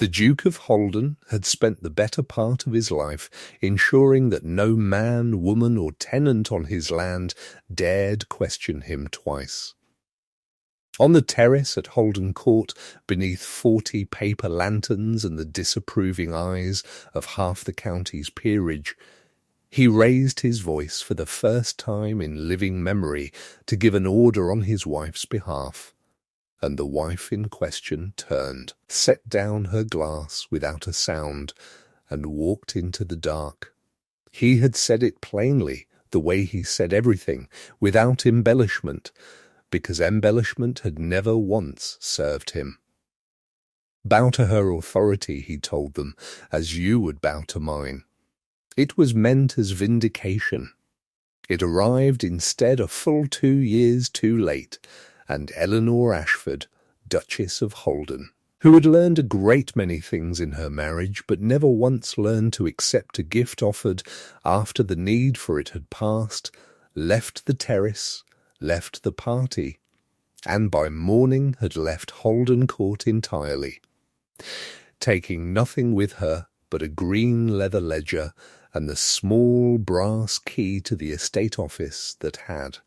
The Duke of Holden had spent the better part of his life ensuring that no man, woman, or tenant on his land dared question him twice. On the terrace at Holden Court, beneath 40 paper lanterns and the disapproving eyes of half the county's peerage, he raised his voice for the first time in living memory to give an order on his wife's behalf. And the wife in question turned, set down her glass without a sound, and walked into the dark. He had said it plainly, the way he said everything, without embellishment, because embellishment had never once served him. Bow to her authority, he told them, as you would bow to mine. It was meant as vindication. It arrived instead a full 2 years too late, and Eleanor Ashford, Duchess of Holden, who had learned a great many things in her marriage but never once learned to accept a gift offered after the need for it had passed, left the terrace, left the party, and by morning had left Holden Court entirely, taking nothing with her but a green leather ledger and the small brass key to the estate office that had,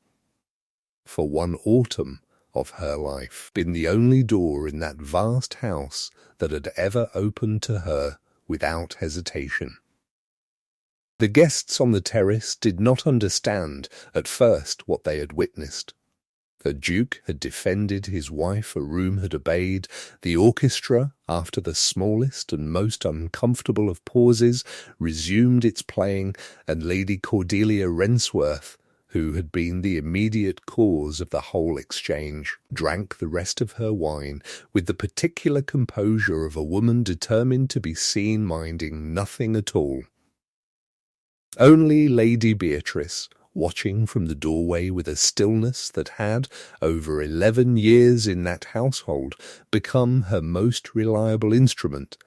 for one autumn of her life, been the only door in that vast house that had ever opened to her without hesitation. The guests on the terrace did not understand at first what they had witnessed. The Duke had defended his wife, a room had obeyed, the orchestra, after the smallest and most uncomfortable of pauses, resumed its playing, and Lady Cordelia Rensworth, who had been the immediate cause of the whole exchange, drank the rest of her wine with the particular composure of a woman determined to be seen minding nothing at all. Only Lady Beatrice, watching from the doorway with a stillness that had, over 11 years in that household, become her most reliable instrument,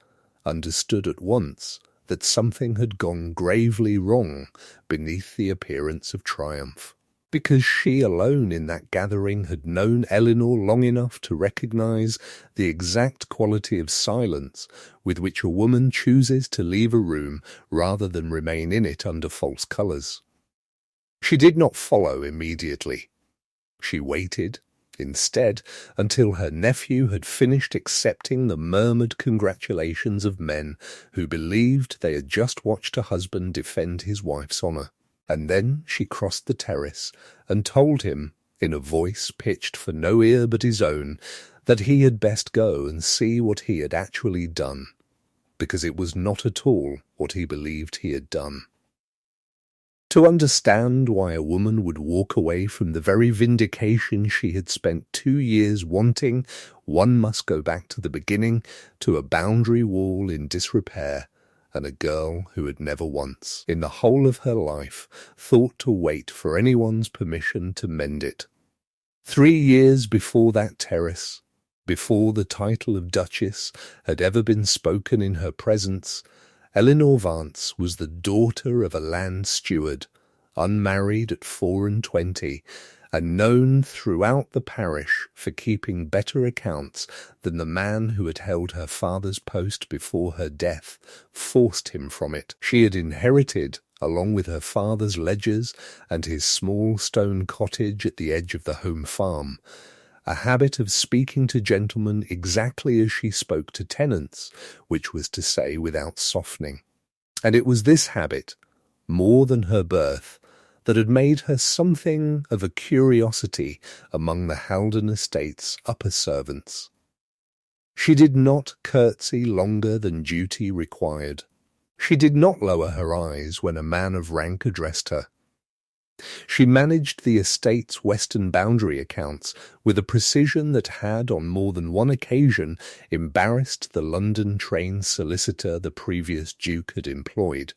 understood at once that something had gone gravely wrong beneath the appearance of triumph, because she alone in that gathering had known Eleanor long enough to recognize the exact quality of silence with which a woman chooses to leave a room rather than remain in it under false colours. She did not follow immediately. She waited, instead, until her nephew had finished accepting the murmured congratulations of men who believed they had just watched a husband defend his wife's honour, and then she crossed the terrace and told him, in a voice pitched for no ear but his own, that he had best go and see what he had actually done, because it was not at all what he believed he had done. To understand why a woman would walk away from the very vindication she had spent 2 years wanting, one must go back to the beginning, to a boundary wall in disrepair, and a girl who had never once, in the whole of her life, thought to wait for anyone's permission to mend it. 3 years before that terrace, before the title of Duchess had ever been spoken in her presence, Eleanor Vance was the daughter of a land steward, unmarried at 24, and known throughout the parish for keeping better accounts than the man who had held her father's post before her death forced him from it. She had inherited, along with her father's ledgers and his small stone cottage at the edge of the home farm, a habit of speaking to gentlemen exactly as she spoke to tenants, which was to say without softening. And it was this habit, more than her birth, that had made her something of a curiosity among the Haldon estate's upper servants. She did not curtsy longer than duty required. She did not lower her eyes when a man of rank addressed her. She managed the estate's western boundary accounts with a precision that had on more than one occasion embarrassed the London train solicitor the previous Duke had employed.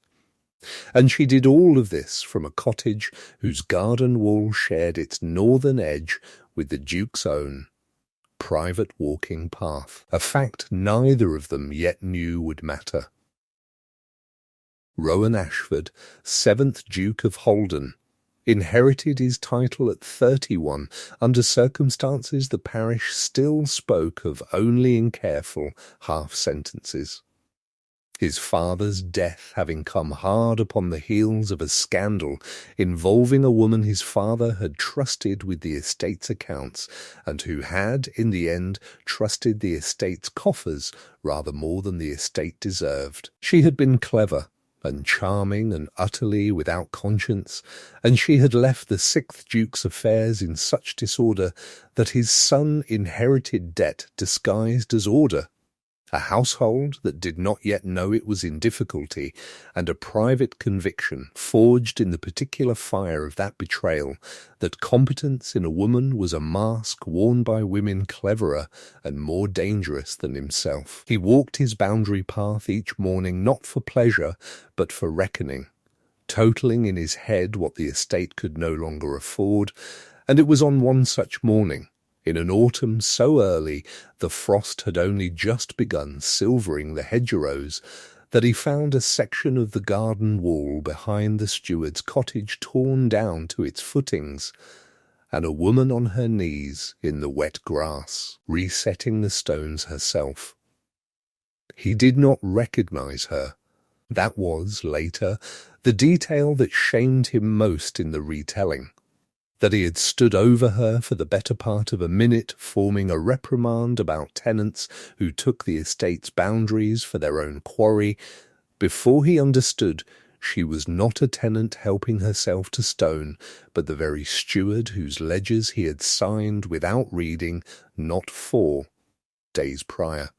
And she did all of this from a cottage whose garden wall shared its northern edge with the Duke's own private walking path, a fact neither of them yet knew would matter. Rowan Ashford, 7th Duke of Holden, inherited his title at 31 under circumstances the parish still spoke of only in careful half-sentences. His father's death having come hard upon the heels of a scandal involving a woman his father had trusted with the estate's accounts, and who had, in the end, trusted the estate's coffers rather more than the estate deserved. She had been clever and charming and utterly without conscience, and she had left the sixth Duke's affairs in such disorder that his son inherited debt disguised as order, a household that did not yet know it was in difficulty, and a private conviction forged in the particular fire of that betrayal that competence in a woman was a mask worn by women cleverer and more dangerous than himself. He walked his boundary path each morning not for pleasure but for reckoning, totaling in his head what the estate could no longer afford, and it was on one such morning, in an autumn so early the frost had only just begun silvering the hedgerows, that he found a section of the garden wall behind the steward's cottage torn down to its footings, and a woman on her knees in the wet grass, resetting the stones herself. He did not recognize her. That was, later, the detail that shamed him most in the retelling. That he had stood over her for the better part of a minute, forming a reprimand about tenants who took the estate's boundaries for their own quarry, before he understood she was not a tenant helping herself to stone, but the very steward whose ledgers he had signed without reading not 4 days prior.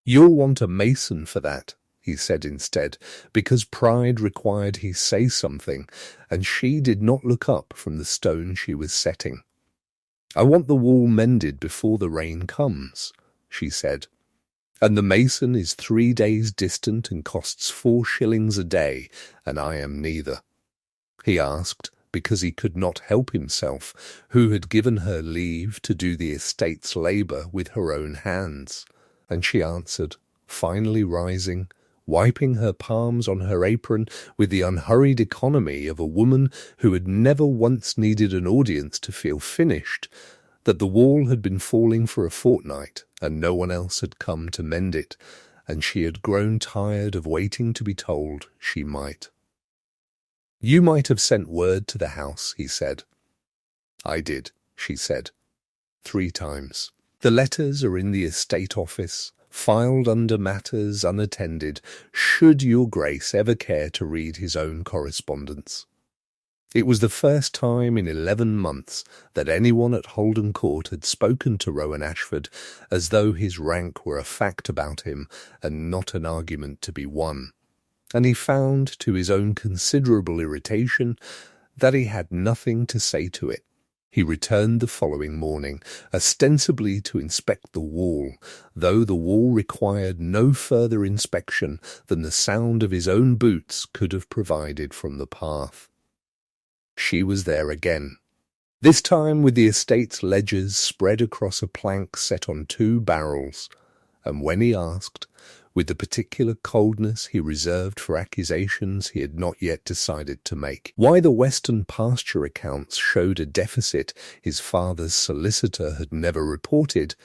"You'll want a mason for that," he said instead, because pride required he say something, and she did not look up from the stone she was setting. "I want the wall mended before the rain comes," she said, "and the mason is 3 days distant and costs 4 shillings a day, and I am neither." He asked, because he could not help himself, who had given her leave to do the estate's labour with her own hands, and she answered, finally rising, wiping her palms on her apron with the unhurried economy of a woman who had never once needed an audience to feel finished, that the wall had been falling for a fortnight and no one else had come to mend it, and she had grown tired of waiting to be told she might. "You might have sent word to the house," he said. "I did," she said, 3 times. "The letters are in the estate office, filed under matters unattended, should your grace ever care to read his own correspondence." It was the first time in 11 months that anyone at Holden Court had spoken to Rowan Ashford as though his rank were a fact about him and not an argument to be won, and he found, to his own considerable irritation, that he had nothing to say to it. He returned the following morning, ostensibly to inspect the wall, though the wall required no further inspection than the sound of his own boots could have provided from the path. She was there again, this time with the estate's ledgers spread across a plank set on 2 barrels, and when he asked, with the particular coldness he reserved for accusations he had not yet decided to make, why the Western pasture accounts showed a deficit his father's solicitor had never reported,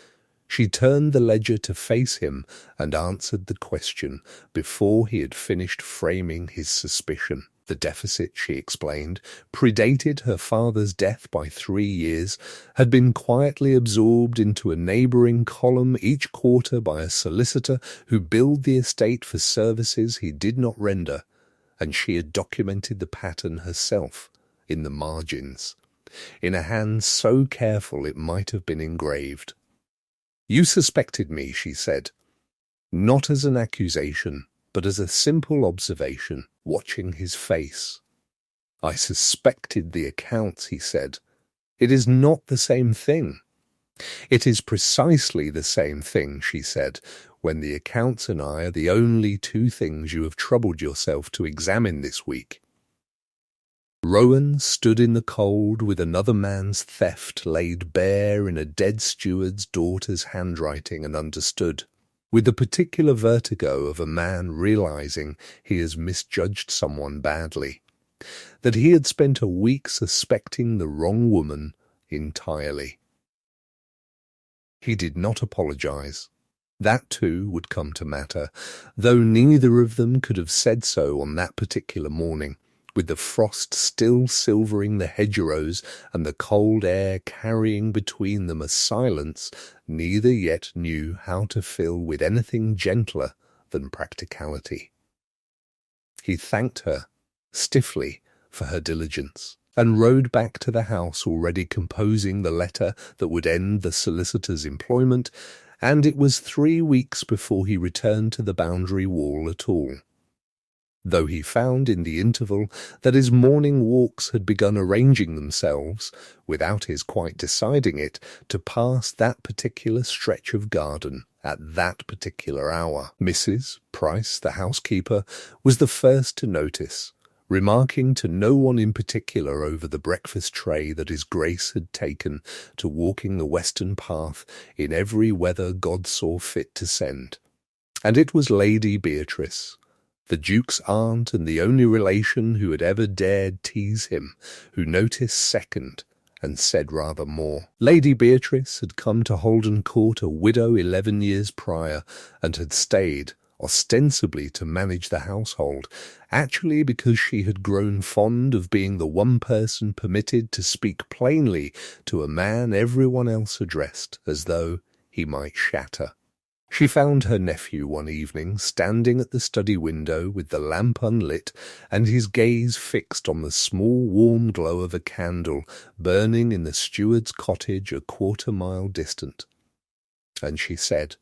she turned the ledger to face him and answered the question before he had finished framing his suspicion. The deficit, she explained, predated her father's death by 3 years, had been quietly absorbed into a neighbouring column each quarter by a solicitor who billed the estate for services he did not render, and she had documented the pattern herself in the margins, in a hand so careful it might have been engraved. "You suspected me," she said, "not as an accusation, but as a simple observation, watching his face." "I suspected the accounts," he said. "It is not the same thing." "It is precisely the same thing," she said, "when the accounts and I are the only 2 things you have troubled yourself to examine this week." Rowan stood in the cold with another man's theft laid bare in a dead steward's daughter's handwriting and understood, with the particular vertigo of a man realizing he has misjudged someone badly. that he had spent a week suspecting the wrong woman entirely. He did not apologize. That too would come to matter, though neither of them could have said so on that particular morning, with the frost still silvering the hedgerows and the cold air carrying between them a silence neither yet knew how to fill with anything gentler than practicality. He thanked her, stiffly, for her diligence, and rode back to the house already composing the letter that would end the solicitor's employment, and it was 3 weeks before he returned to the boundary wall at all. Though he found in the interval that his morning walks had begun arranging themselves, without his quite deciding it, to pass that particular stretch of garden at that particular hour. Mrs. Price, the housekeeper, was the first to notice, remarking to no one in particular over the breakfast tray that his Grace had taken to walking the western path in every weather God saw fit to send. And it was Lady Beatrice, the Duke's aunt and the only relation who had ever dared tease him, who noticed second and said rather more. Lady Beatrice had come to Holden Court a widow 11 years prior, and had stayed, ostensibly to manage the household, actually because she had grown fond of being the one person permitted to speak plainly to a man everyone else addressed as though he might shatter. She found her nephew one evening standing at the study window with the lamp unlit and his gaze fixed on the small warm glow of a candle burning in the steward's cottage a quarter-mile distant. And she said,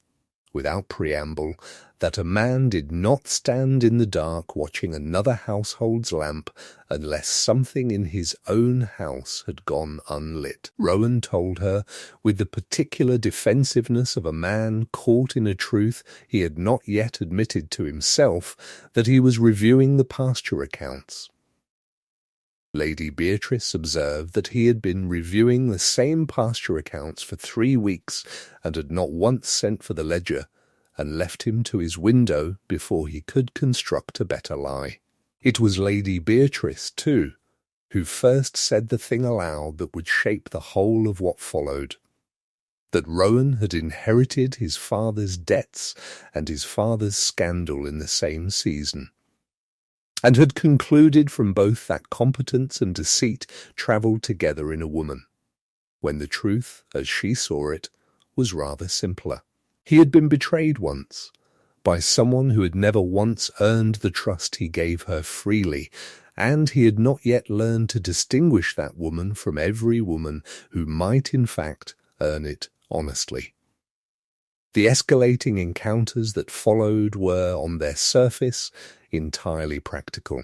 without preamble, that a man did not stand in the dark watching another household's lamp unless something in his own house had gone unlit. Rowan told her, with the particular defensiveness of a man caught in a truth he had not yet admitted to himself, that he was reviewing the pasture accounts. Lady Beatrice observed that he had been reviewing the same pasture accounts for 3 weeks and had not once sent for the ledger, and left him to his window before he could construct a better lie. It was Lady Beatrice, too, who first said the thing aloud that would shape the whole of what followed, that Rowan had inherited his father's debts and his father's scandal in the same season, and had concluded from both that competence and deceit travelled together in a woman, when the truth, as she saw it, was rather simpler. He had been betrayed once, by someone who had never once earned the trust he gave her freely, and he had not yet learned to distinguish that woman from every woman who might in fact earn it honestly. The escalating encounters that followed were, on their surface, entirely practical.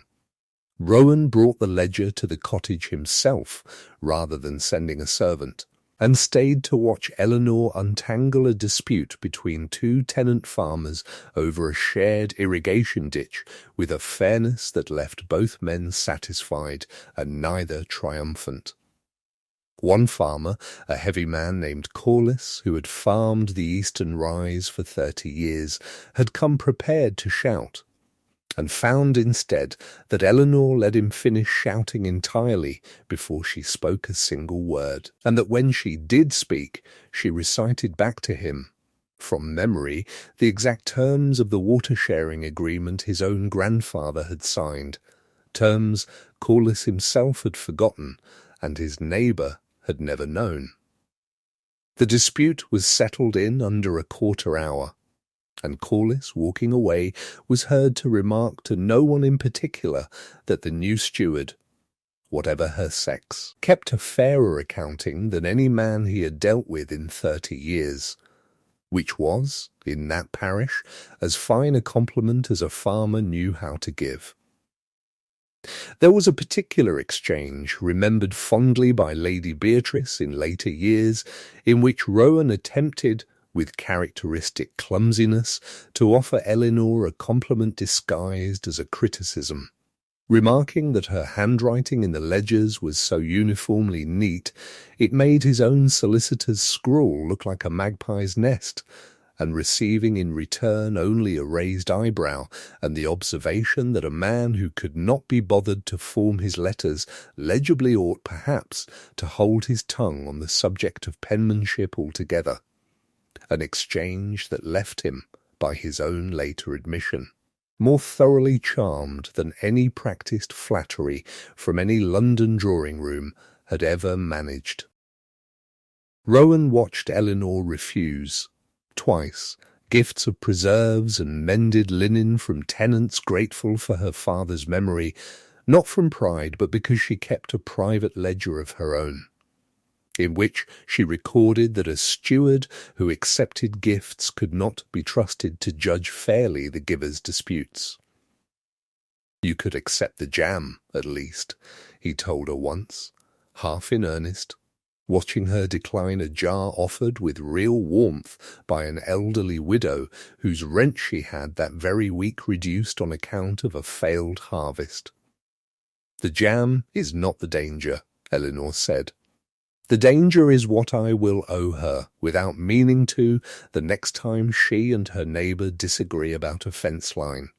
Rowan brought the ledger to the cottage himself, rather than sending a servant, and stayed to watch Eleanor untangle a dispute between 2 tenant farmers over a shared irrigation ditch with a fairness that left both men satisfied and neither triumphant. One farmer, a heavy man named Corliss, who had farmed the eastern rise for 30 years, had come prepared to shout, and found instead that Eleanor let him finish shouting entirely before she spoke a single word, and that when she did speak, she recited back to him, from memory, the exact terms of the water-sharing agreement his own grandfather had signed, terms Corliss himself had forgotten and his neighbour had never known. The dispute was settled in under a quarter hour, and Corliss, walking away, was heard to remark to no one in particular that the new steward, whatever her sex, kept a fairer accounting than any man he had dealt with in 30 years, which was, in that parish, as fine a compliment as a farmer knew how to give. There was a particular exchange, remembered fondly by Lady Beatrice in later years, in which Rowan attempted, with characteristic clumsiness, to offer Eleanor a compliment disguised as a criticism. Remarking that her handwriting in the ledgers was so uniformly neat, it made his own solicitor's scrawl look like a magpie's nest, and receiving in return only a raised eyebrow and the observation that a man who could not be bothered to form his letters legibly ought perhaps to hold his tongue on the subject of penmanship altogether, an exchange that left him, by his own later admission, more thoroughly charmed than any practised flattery from any London drawing-room had ever managed. Rowan watched Eleanor refuse, twice, gifts of preserves and mended linen from tenants grateful for her father's memory, not from pride but because she kept a private ledger of her own, in which she recorded that a steward who accepted gifts could not be trusted to judge fairly the giver's disputes. "You could accept the jam, at least," he told her once, half in earnest, watching her decline a jar offered with real warmth by an elderly widow whose rent she had that very week reduced on account of a failed harvest. "The jam is not the danger," Eleanor said. "The danger is what I will owe her, without meaning to, the next time she and her neighbour disagree about a fence line."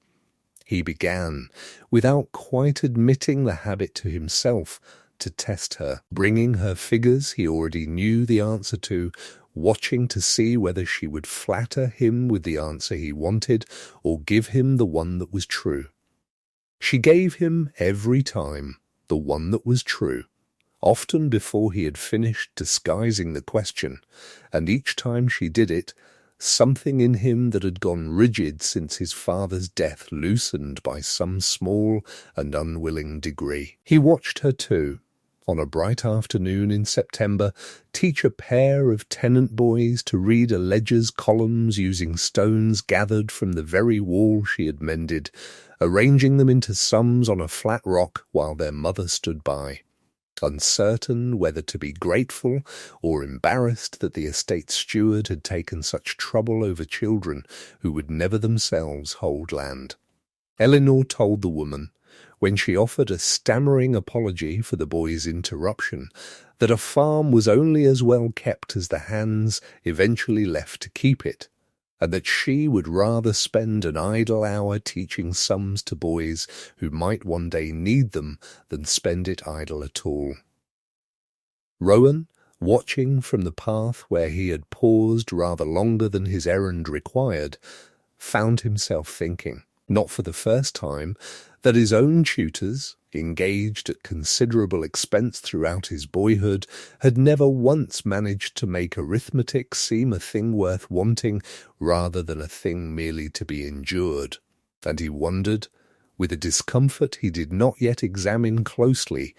He began, without quite admitting the habit to himself, to test her, bringing her figures he already knew the answer to, watching to see whether she would flatter him with the answer he wanted or give him the one that was true. She gave him every time the one that was true, often before he had finished disguising the question, and each time she did it, something in him that had gone rigid since his father's death loosened by some small and unwilling degree. He watched her too, on a bright afternoon in September, teach a pair of tenant boys to read a ledger's columns using stones gathered from the very wall she had mended, arranging them into sums on a flat rock while their mother stood by, uncertain whether to be grateful or embarrassed that the estate steward had taken such trouble over children who would never themselves hold land. Eleanor told the woman, when she offered a stammering apology for the boy's interruption, that a farm was only as well kept as the hands eventually left to keep it, and that she would rather spend an idle hour teaching sums to boys who might one day need them than spend it idle at all. Rowan, watching from the path where he had paused rather longer than his errand required, found himself thinking, not for the first time, that his own tutors, engaged at considerable expense throughout his boyhood, had never once managed to make arithmetic seem a thing worth wanting rather than a thing merely to be endured, and he wondered, with a discomfort he did not yet examine closely,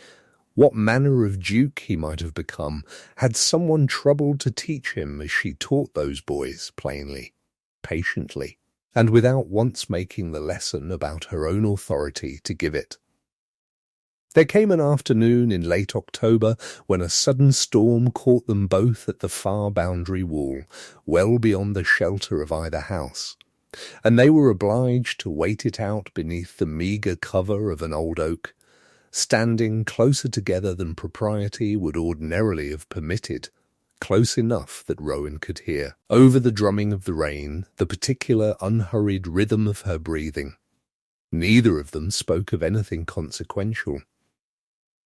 what manner of duke he might have become had someone troubled to teach him as she taught those boys plainly, patiently, and without once making the lesson about her own authority to give it. There came an afternoon in late October when a sudden storm caught them both at the far boundary wall, well beyond the shelter of either house, and they were obliged to wait it out beneath the meagre cover of an old oak, standing closer together than propriety would ordinarily have permitted, close enough that Rowan could hear, over the drumming of the rain, the particular unhurried rhythm of her breathing. Neither of them spoke of anything consequential.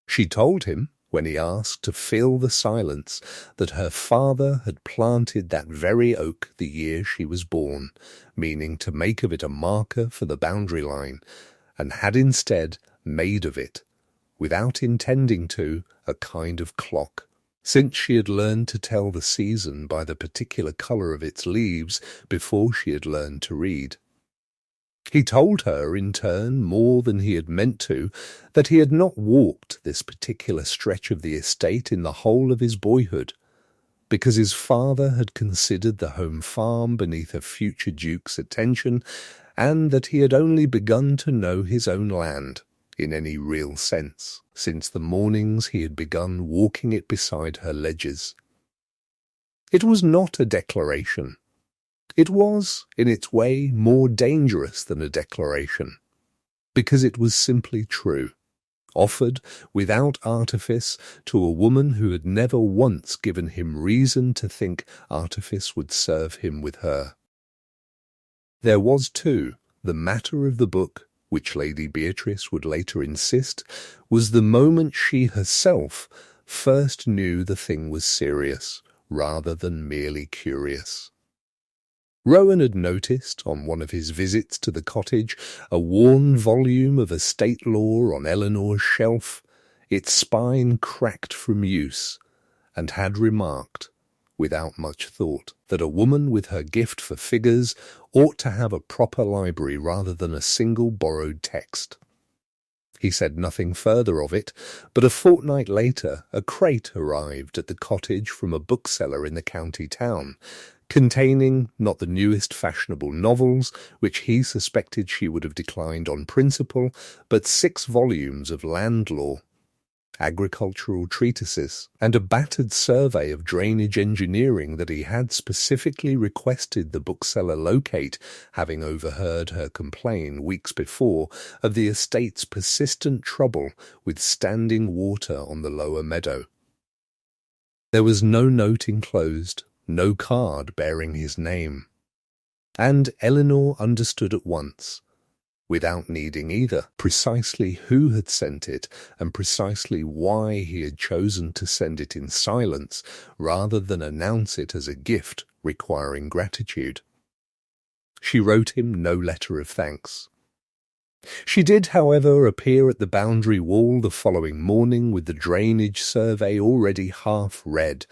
She told him, when he asked to fill the silence, that her father had planted that very oak the year she was born, meaning to make of it a marker for the boundary line, and had instead made of it, without intending to, a kind of clock, since she had learned to tell the season by the particular colour of its leaves before she had learned to read. He told her, in turn, more than he had meant to, that he had not walked this particular stretch of the estate in the whole of his boyhood, because his father had considered the home farm beneath a future duke's attention, and that he had only begun to know his own land, in any real sense, since the mornings he had begun walking it beside her ledgers. It was not a declaration. It was, in its way, more dangerous than a declaration, because it was simply true, offered without artifice to a woman who had never once given him reason to think artifice would serve him with her. There was, too, the matter of the book, which Lady Beatrice would later insist was the moment she herself first knew the thing was serious, rather than merely curious. Rowan had noticed, on one of his visits to the cottage, a worn volume of estate law on Eleanor's shelf, its spine cracked from use, and had remarked, without much thought, that a woman with her gift for figures ought to have a proper library rather than a single borrowed text. He said nothing further of it, but a fortnight later a crate arrived at the cottage from a bookseller in the county town, containing not the newest fashionable novels, which he suspected she would have declined on principle, but 6 volumes of land law, agricultural treatises, and a battered survey of drainage engineering that he had specifically requested the bookseller locate, having overheard her complain weeks before of the estate's persistent trouble with standing water on the lower meadow. There was no note enclosed, no card bearing his name, and Eleanor understood at once, without needing either, precisely who had sent it and precisely why he had chosen to send it in silence rather than announce it as a gift requiring gratitude. She wrote him no letter of thanks. She did, however, appear at the boundary wall the following morning with the drainage survey already half read,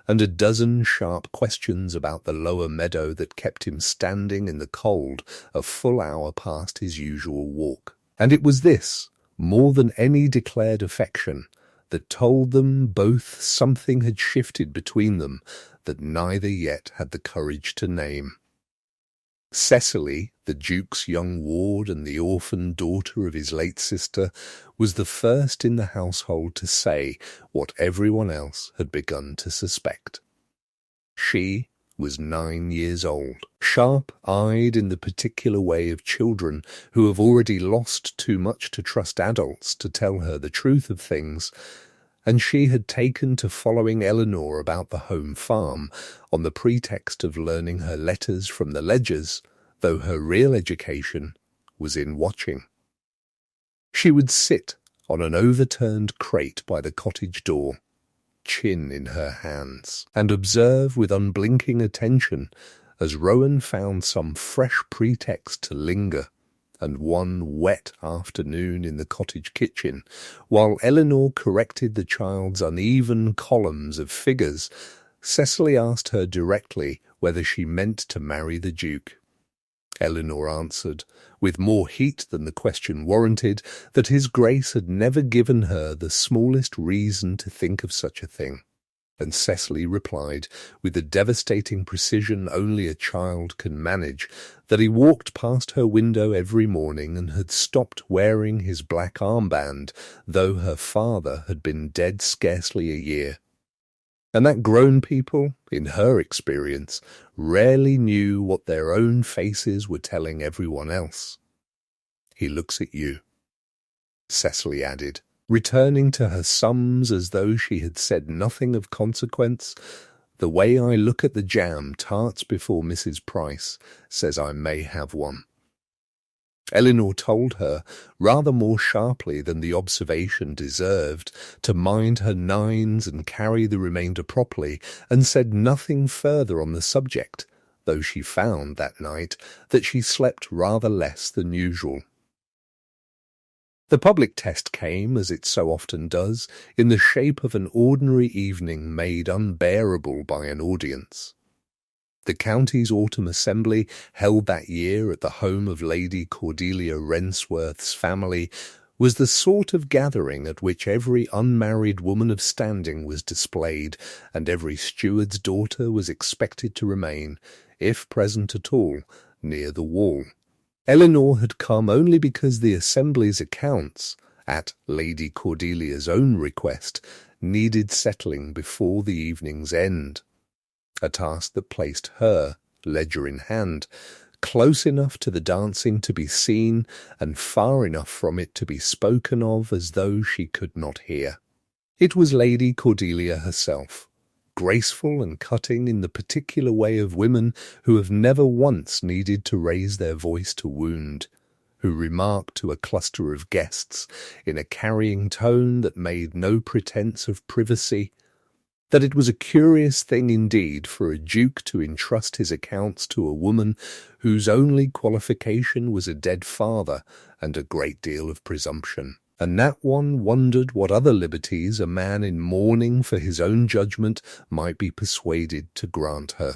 and a dozen sharp questions about the lower meadow that kept him standing in the cold a full hour past his usual walk. And it was this, more than any declared affection, that told them both something had shifted between them that neither yet had the courage to name. Cecily, the Duke's young ward and the orphan daughter of his late sister, was the first in the household to say what everyone else had begun to suspect. She was 9 years old, sharp-eyed in the particular way of children who have already lost too much to trust adults to tell her the truth of things, and she had taken to following Eleanor about the home farm on the pretext of learning her letters from the ledgers, though her real education was in watching. She would sit on an overturned crate by the cottage door, chin in her hands, and observe with unblinking attention as Rowan found some fresh pretext to linger, and one wet afternoon in the cottage kitchen, while Eleanor corrected the child's uneven columns of figures, Cecily asked her directly whether she meant to marry the Duke. Eleanor answered, with more heat than the question warranted, that his Grace had never given her the smallest reason to think of such a thing. And Cecily replied, with the devastating precision only a child can manage, that he walked past her window every morning and had stopped wearing his black armband, though her father had been dead scarcely a year. And that grown people, in her experience, rarely knew what their own faces were telling everyone else. "He looks at you," Cecily added, returning to her sums as though she had said nothing of consequence. "The way I look at the jam tarts before Mrs. Price says I may have one." Eleanor told her, rather more sharply than the observation deserved, to mind her nines and carry the remainder properly, and said nothing further on the subject, though she found that night that she slept rather less than usual. The public test came, as it so often does, in the shape of an ordinary evening made unbearable by an audience. The county's autumn assembly, held that year at the home of Lady Cordelia Rensworth's family, was the sort of gathering at which every unmarried woman of standing was displayed, and every steward's daughter was expected to remain, if present at all, near the wall. Eleanor had come only because the assembly's accounts, at Lady Cordelia's own request, needed settling before the evening's end, a task that placed her, ledger in hand, close enough to the dancing to be seen and far enough from it to be spoken of as though she could not hear. It was Lady Cordelia herself, graceful and cutting in the particular way of women who have never once needed to raise their voice to wound, who remarked to a cluster of guests in a carrying tone that made no pretense of privacy, that it was a curious thing indeed for a duke to entrust his accounts to a woman whose only qualification was a dead father and a great deal of presumption. And that one wondered what other liberties a man in mourning for his own judgment might be persuaded to grant her.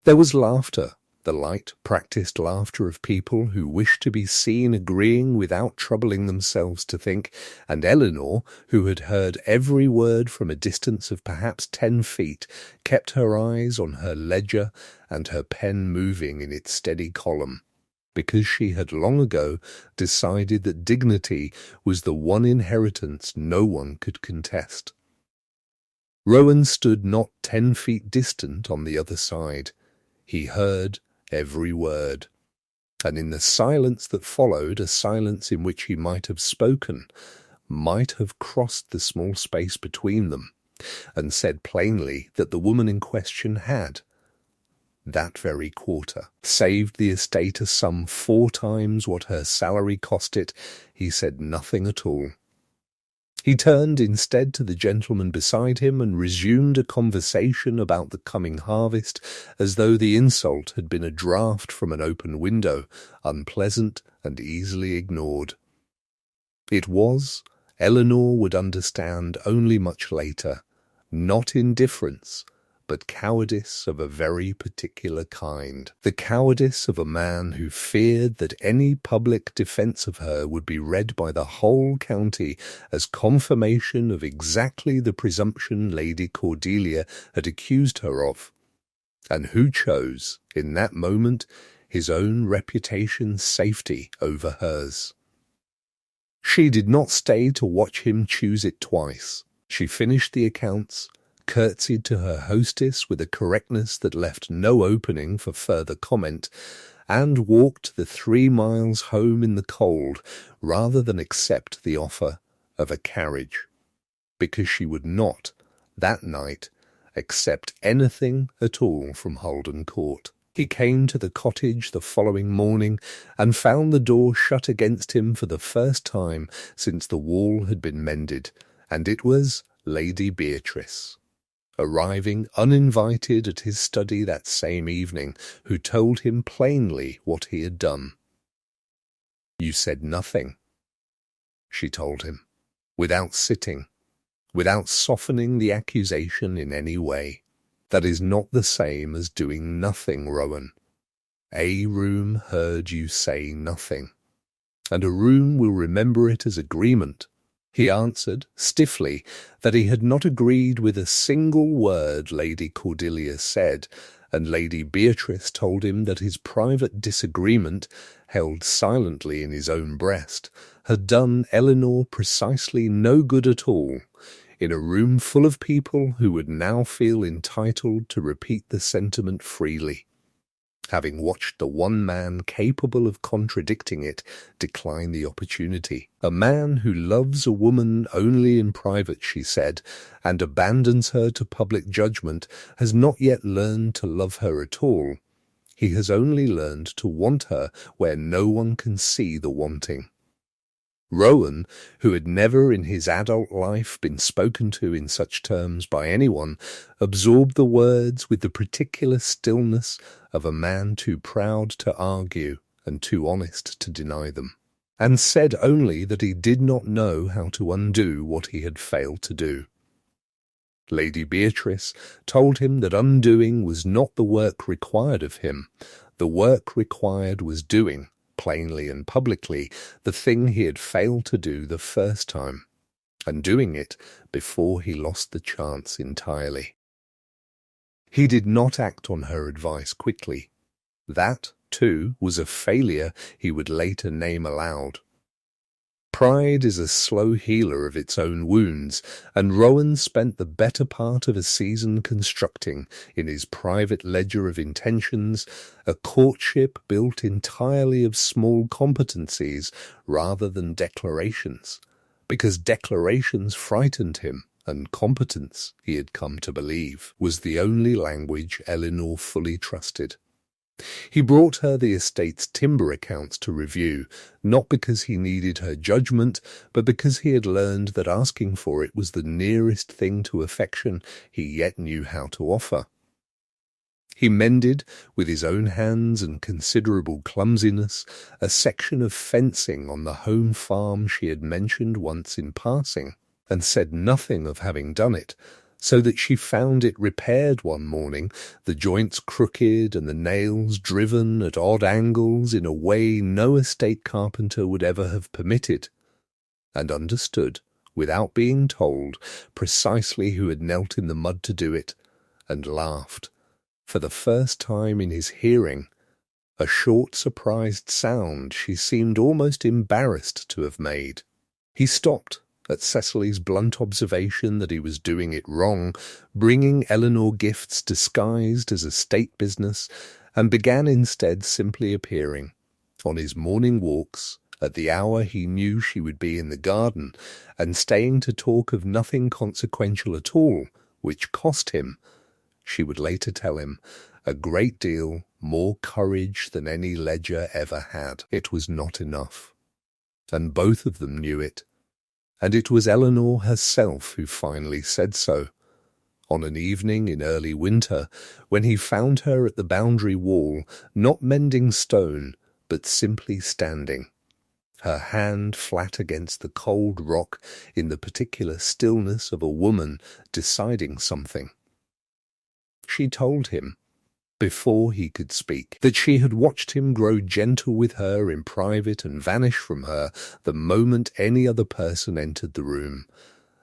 There was laughter, the light, practised laughter of people who wished to be seen agreeing without troubling themselves to think, and Eleanor, who had heard every word from a distance of perhaps 10 feet, kept her eyes on her ledger and her pen moving in its steady column, because she had long ago decided that dignity was the one inheritance no one could contest. Rowan stood not 10 feet distant on the other side. He heard every word, and in the silence that followed, a silence in which he might have spoken, might have crossed the small space between them, and said plainly that the woman in question had, that very quarter, saved the estate a sum 4 times what her salary cost it, he said nothing at all. He turned instead to the gentleman beside him and resumed a conversation about the coming harvest, as though the insult had been a draught from an open window, unpleasant and easily ignored. It was, Eleanor would understand only much later, not indifference, but cowardice of a very particular kind. The cowardice of a man who feared that any public defence of her would be read by the whole county as confirmation of exactly the presumption Lady Cordelia had accused her of, and who chose, in that moment, his own reputation's safety over hers. She did not stay to watch him choose it twice. She finished the accounts, curtsied to her hostess with a correctness that left no opening for further comment, and walked the 3 miles home in the cold rather than accept the offer of a carriage, because she would not, that night, accept anything at all from Holden Court. He came to the cottage the following morning and found the door shut against him for the first time since the wall had been mended, and it was Lady Beatrice, arriving uninvited at his study that same evening, who told him plainly what he had done. "You said nothing," she told him, without sitting, without softening the accusation in any way. "That is not the same as doing nothing, Rowan. A room heard you say nothing, and a room will remember it as agreement." He answered, stiffly, that he had not agreed with a single word Lady Cordelia said, and Lady Beatrice told him that his private disagreement, held silently in his own breast, had done Eleanor precisely no good at all, in a room full of people who would now feel entitled to repeat the sentiment freely, having watched the one man capable of contradicting it decline the opportunity. "A man who loves a woman only in private," she said, "and abandons her to public judgment, has not yet learned to love her at all. He has only learned to want her where no one can see the wanting." Rowan, who had never in his adult life been spoken to in such terms by anyone, absorbed the words with the particular stillness of a man too proud to argue and too honest to deny them, and said only that he did not know how to undo what he had failed to do. Lady Beatrice told him that undoing was not the work required of him. The work required was doing, plainly and publicly, the thing he had failed to do the first time, and doing it before he lost the chance entirely. He did not act on her advice quickly. That, too, was a failure he would later name aloud. Pride is a slow healer of its own wounds, and Rowan spent the better part of a season constructing, in his private ledger of intentions, a courtship built entirely of small competencies rather than declarations, because declarations frightened him, and competence, he had come to believe, was the only language Eleanor fully trusted. He brought her the estate's timber accounts to review, not because he needed her judgment, but because he had learned that asking for it was the nearest thing to affection he yet knew how to offer. He mended, with his own hands and considerable clumsiness, a section of fencing on the home farm she had mentioned once in passing, and said nothing of having done it, so that she found it repaired one morning, the joints crooked and the nails driven at odd angles in a way no estate carpenter would ever have permitted, and understood, without being told, precisely who had knelt in the mud to do it, and laughed, for the first time in his hearing, a short surprised sound she seemed almost embarrassed to have made. He stopped at Cecily's blunt observation that he was doing it wrong, bringing Eleanor gifts disguised as estate business, and began instead simply appearing, on his morning walks, at the hour he knew she would be in the garden, and staying to talk of nothing consequential at all, which cost him, she would later tell him, a great deal more courage than any ledger ever had. It was not enough, and both of them knew it. And it was Eleanor herself who finally said so, on an evening in early winter, when he found her at the boundary wall, not mending stone, but simply standing, her hand flat against the cold rock in the particular stillness of a woman deciding something. She told him, before he could speak, that she had watched him grow gentle with her in private and vanish from her the moment any other person entered the room,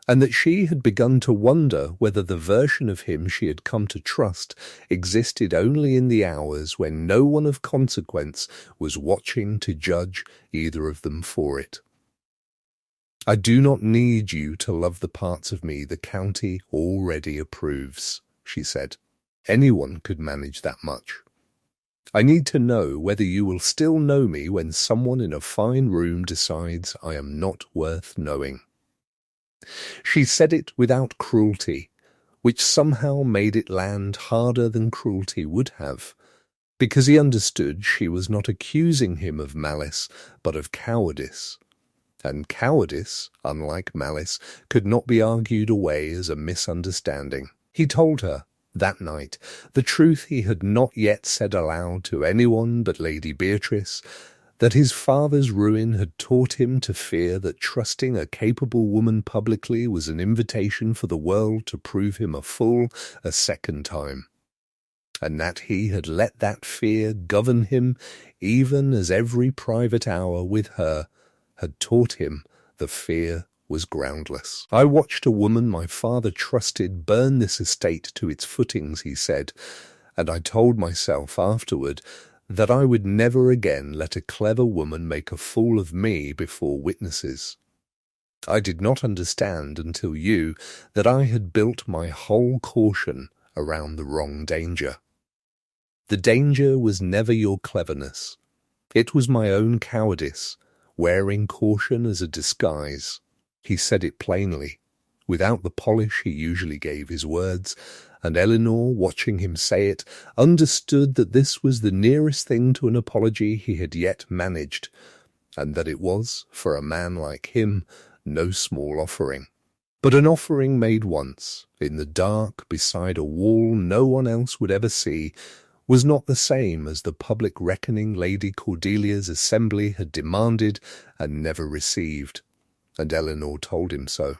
and that she had begun to wonder whether the version of him she had come to trust existed only in the hours when no one of consequence was watching to judge either of them for it. "I do not need you to love the parts of me the county already approves," she said. "Anyone could manage that much. I need to know whether you will still know me when someone in a fine room decides I am not worth knowing." She said it without cruelty, which somehow made it land harder than cruelty would have, because he understood she was not accusing him of malice, but of cowardice. And cowardice, unlike malice, could not be argued away as a misunderstanding. He told her, that night, the truth he had not yet said aloud to anyone but Lady Beatrice, that his father's ruin had taught him to fear that trusting a capable woman publicly was an invitation for the world to prove him a fool a second time, and that he had let that fear govern him even as every private hour with her had taught him the fear was groundless. "I watched a woman my father trusted burn this estate to its footings," he said, "and I told myself afterward that I would never again let a clever woman make a fool of me before witnesses. I did not understand until you that I had built my whole caution around the wrong danger. The danger was never your cleverness. It was my own cowardice, wearing caution as a disguise." He said it plainly, without the polish he usually gave his words, and Eleanor, watching him say it, understood that this was the nearest thing to an apology he had yet managed, and that it was, for a man like him, no small offering. But an offering made once, in the dark, beside a wall no one else would ever see, was not the same as the public reckoning Lady Cordelia's assembly had demanded and never received, and Eleanor told him so.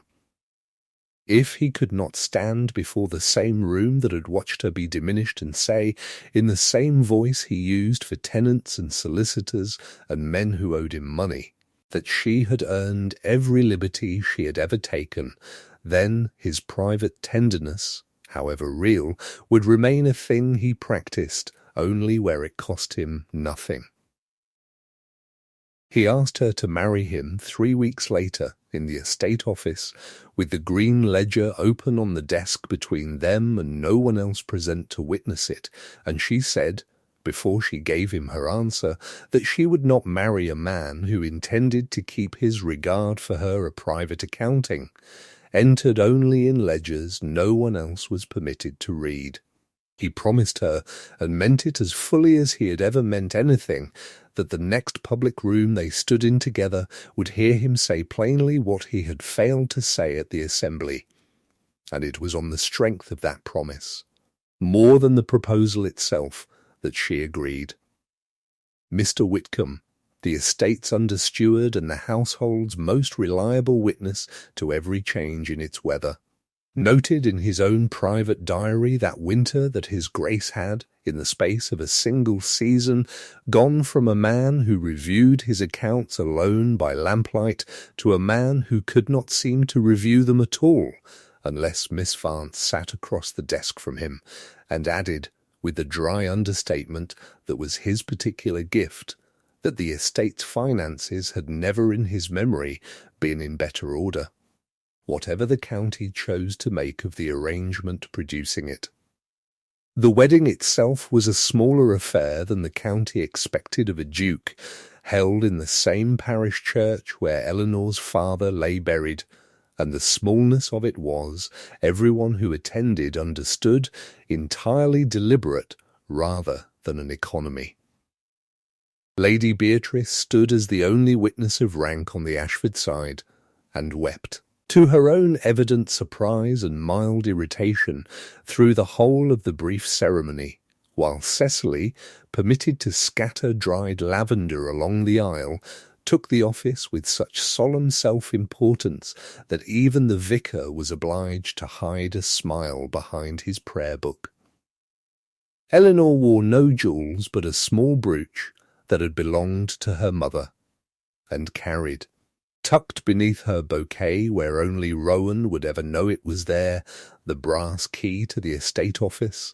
If he could not stand before the same room that had watched her be diminished and say, in the same voice he used for tenants and solicitors and men who owed him money, that she had earned every liberty she had ever taken, then his private tenderness, however real, would remain a thing he practised only where it cost him nothing. He asked her to marry him 3 weeks later in the estate office, with the green ledger open on the desk between them and no one else present to witness it, and she said, before she gave him her answer, that she would not marry a man who intended to keep his regard for her a private accounting, entered only in ledgers no one else was permitted to read. He promised her, and meant it as fully as he had ever meant anything, that the next public room they stood in together would hear him say plainly what he had failed to say at the assembly. And it was on the strength of that promise, more than the proposal itself, that she agreed. Mr. Whitcomb, the estate's under-steward and the household's most reliable witness to every change in its weather, noted in his own private diary that winter that his Grace had, in the space of a single season, gone from a man who reviewed his accounts alone by lamplight to a man who could not seem to review them at all, unless Miss Vance sat across the desk from him, and added, with the dry understatement that was his particular gift, that the estate's finances had never in his memory been in better order, whatever the county chose to make of the arrangement producing it. The wedding itself was a smaller affair than the county expected of a duke, held in the same parish church where Eleanor's father lay buried, and the smallness of it was, everyone who attended understood, entirely deliberate rather than an economy. Lady Beatrice stood as the only witness of rank on the Ashford side, and wept, to her own evident surprise and mild irritation, through the whole of the brief ceremony, while Cecily, permitted to scatter dried lavender along the aisle, took the office with such solemn self-importance that even the vicar was obliged to hide a smile behind his prayer-book. Eleanor wore no jewels but a small brooch that had belonged to her mother, and carried, tucked beneath her bouquet where only Rowan would ever know it was there, the brass key to the estate office,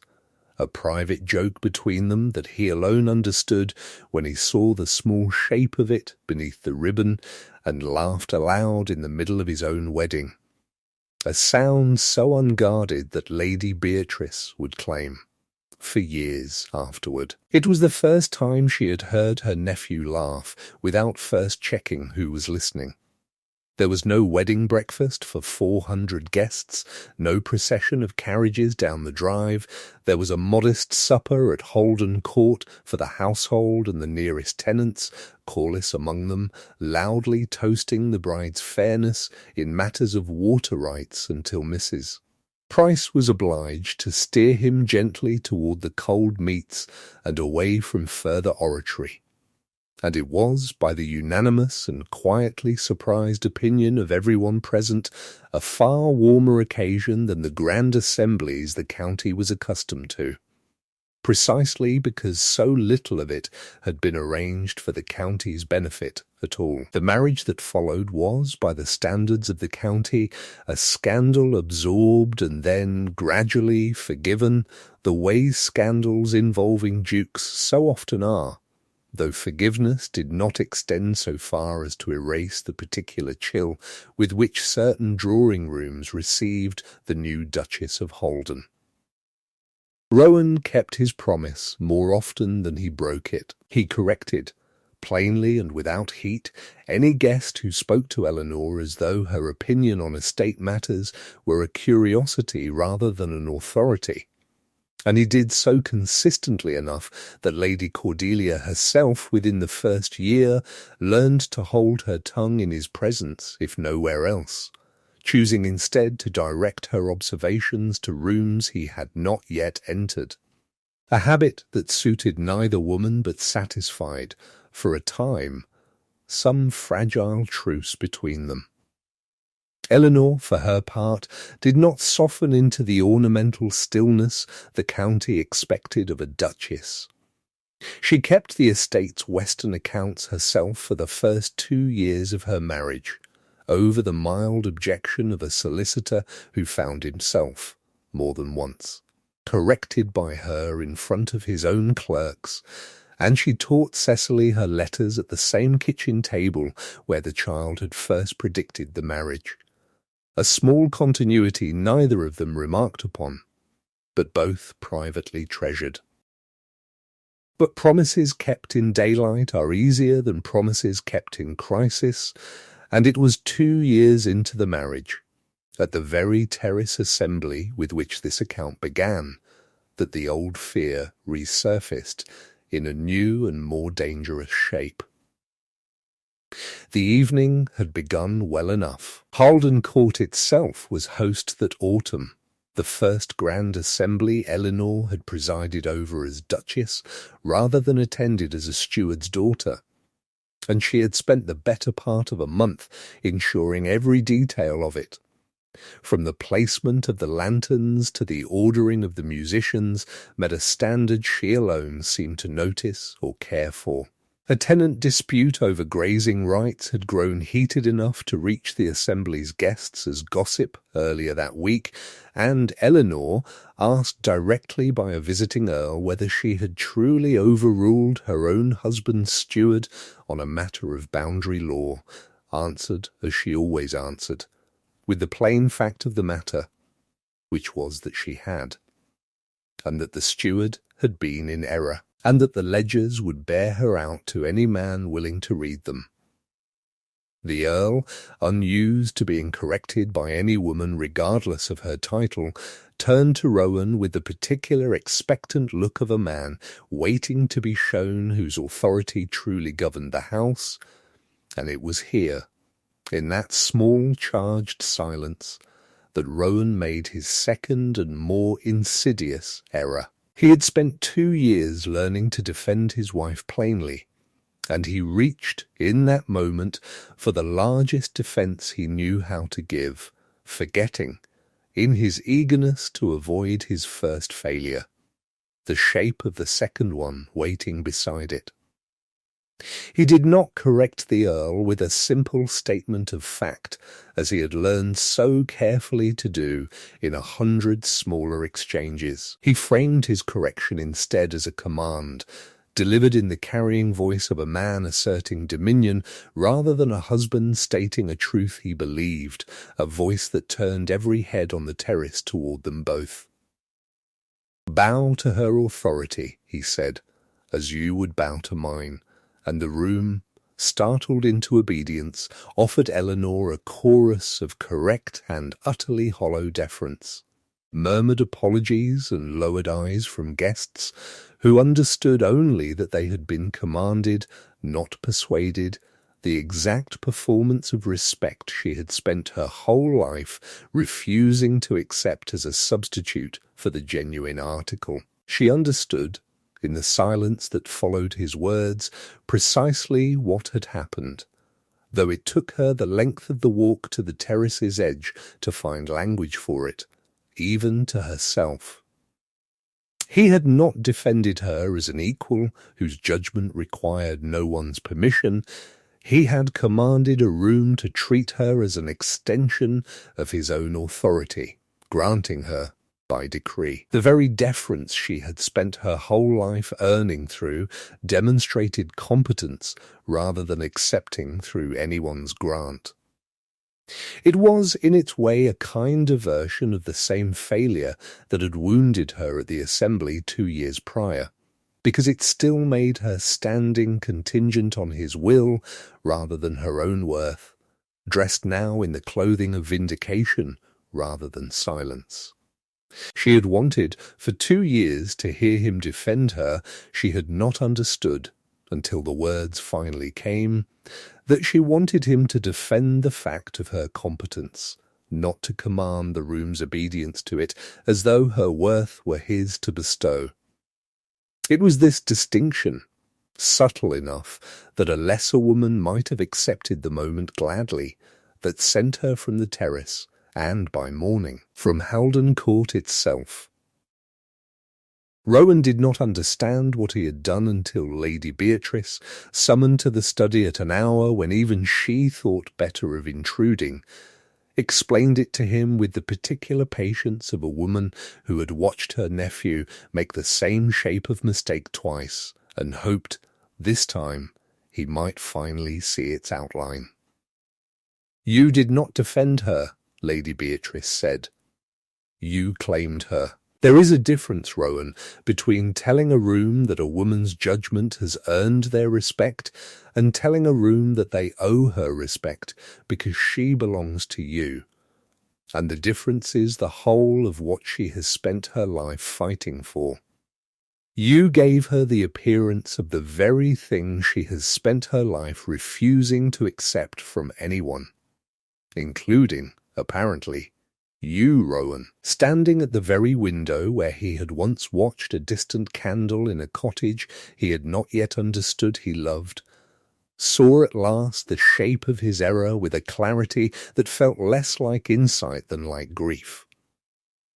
a private joke between them that he alone understood when he saw the small shape of it beneath the ribbon, and laughed aloud in the middle of his own wedding. A sound so unguarded that Lady Beatrice would claim, for years afterward. It was the first time she had heard her nephew laugh without first checking who was listening. There was no wedding breakfast for 400 guests, no procession of carriages down the drive. There was a modest supper at Holden Court for the household and the nearest tenants, Corliss among them, loudly toasting the bride's fairness in matters of water rights until Mrs. Price was obliged to steer him gently toward the cold meats and away from further oratory. And it was, by the unanimous and quietly surprised opinion of everyone present, a far warmer occasion than the grand assemblies the county was accustomed to, precisely because so little of it had been arranged for the county's benefit at all. The marriage that followed was, by the standards of the county, a scandal absorbed and then, gradually, forgiven, the way scandals involving dukes so often are, though forgiveness did not extend so far as to erase the particular chill with which certain drawing-rooms received the new Duchess of Holden. Rowan kept his promise more often than he broke it. He corrected, plainly and without heat, any guest who spoke to Eleanor as though her opinion on estate matters were a curiosity rather than an authority. And he did so consistently enough that Lady Cordelia herself, within the first year, learned to hold her tongue in his presence, if nowhere else, choosing instead to direct her observations to rooms he had not yet entered, a habit that suited neither woman but satisfied, for a time, some fragile truce between them. Eleanor, for her part, did not soften into the ornamental stillness the county expected of a duchess. She kept the estate's western accounts herself for the first 2 years of her marriage, over the mild objection of a solicitor who found himself, more than once, corrected by her in front of his own clerks, and she taught Cecily her letters at the same kitchen table where the child had first predicted the marriage. A small continuity neither of them remarked upon, but both privately treasured. But promises kept in daylight are easier than promises kept in crisis, and it was 2 years into the marriage, at the very terrace assembly with which this account began, that the old fear resurfaced in a new and more dangerous shape. The evening had begun well enough. Halden Court itself was host that autumn. The first grand assembly Eleanor had presided over as Duchess rather than attended as a steward's daughter, and she had spent the better part of a month ensuring every detail of it. From the placement of the lanterns to the ordering of the musicians met a standard she alone seemed to notice or care for. A tenant dispute over grazing rights had grown heated enough to reach the assembly's guests as gossip earlier that week, and Eleanor, asked directly by a visiting earl whether she had truly overruled her own husband's steward on a matter of boundary law, answered as she always answered, with the plain fact of the matter, which was that she had, and that the steward had been in error, and that the ledgers would bear her out to any man willing to read them. The earl, unused to being corrected by any woman regardless of her title, turned to Rowan with the particular expectant look of a man waiting to be shown whose authority truly governed the house, and it was here, in that small charged silence, that Rowan made his second and more insidious error. He had spent 2 years learning to defend his wife plainly, and he reached, in that moment, for the largest defence he knew how to give, forgetting, in his eagerness to avoid his first failure, the shape of the second one waiting beside it. He did not correct the Earl with a simple statement of fact, as he had learned so carefully to do in 100 smaller exchanges. He framed his correction instead as a command, delivered in the carrying voice of a man asserting dominion rather than a husband stating a truth he believed, a voice that turned every head on the terrace toward them both. "Bow to her authority," he said, "as you would bow to mine," and the room, startled into obedience, offered Eleanor a chorus of correct and utterly hollow deference. Murmured apologies and lowered eyes from guests who understood only that they had been commanded, not persuaded, the exact performance of respect she had spent her whole life refusing to accept as a substitute for the genuine article. She understood, in the silence that followed his words, precisely what had happened, though it took her the length of the walk to the terrace's edge to find language for it, even to herself. He had not defended her as an equal whose judgment required no one's permission. He had commanded a room to treat her as an extension of his own authority, granting her, by decree, the very deference she had spent her whole life earning through demonstrated competence rather than accepting through anyone's grant. It was in its way a kinder version of the same failure that had wounded her at the assembly 2 years prior, because it still made her standing contingent on his will rather than her own worth, dressed now in the clothing of vindication rather than silence. She had wanted for 2 years to hear him defend her. She had not understood, until the words finally came, that she wanted him to defend the fact of her competence, not to command the room's obedience to it, as though her worth were his to bestow. It was this distinction, subtle enough that a lesser woman might have accepted the moment gladly, that sent her from the terrace, and by morning, from Halden Court itself. Rowan did not understand what he had done until Lady Beatrice, summoned to the study at an hour when even she thought better of intruding, explained it to him with the particular patience of a woman who had watched her nephew make the same shape of mistake twice, and hoped, this time, he might finally see its outline. "You did not defend her," Lady Beatrice said. "You claimed her. There is a difference, Rowan, between telling a room that a woman's judgment has earned their respect and telling a room that they owe her respect because she belongs to you. and the difference is the whole of what she has spent her life fighting for. You gave her the appearance of the very thing she has spent her life refusing to accept from anyone, including, apparently, you, Rowan, standing at the very window where he had once watched a distant candle in a cottage he had not yet understood he loved, saw at last the shape of his error with a clarity that felt less like insight than like grief,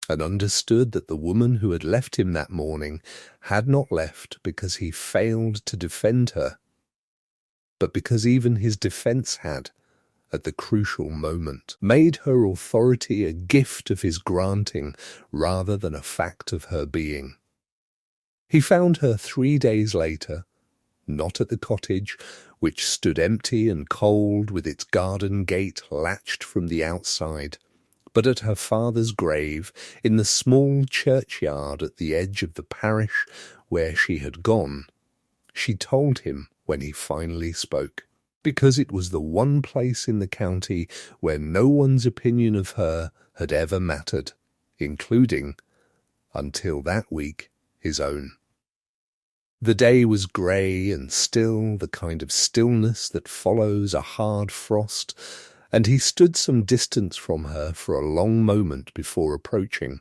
and understood that the woman who had left him that morning had not left because he failed to defend her, but because even his defense had, at the crucial moment, made her authority a gift of his granting rather than a fact of her being. He found her 3 days later, not at the cottage, which stood empty and cold with its garden gate latched from the outside, but at her father's grave in the small churchyard at the edge of the parish where she had gone. She told him when he finally spoke, because it was the one place in the county where no one's opinion of her had ever mattered, including, until that week, his own. The day was grey and still, the kind of stillness that follows a hard frost, and he stood some distance from her for a long moment before approaching,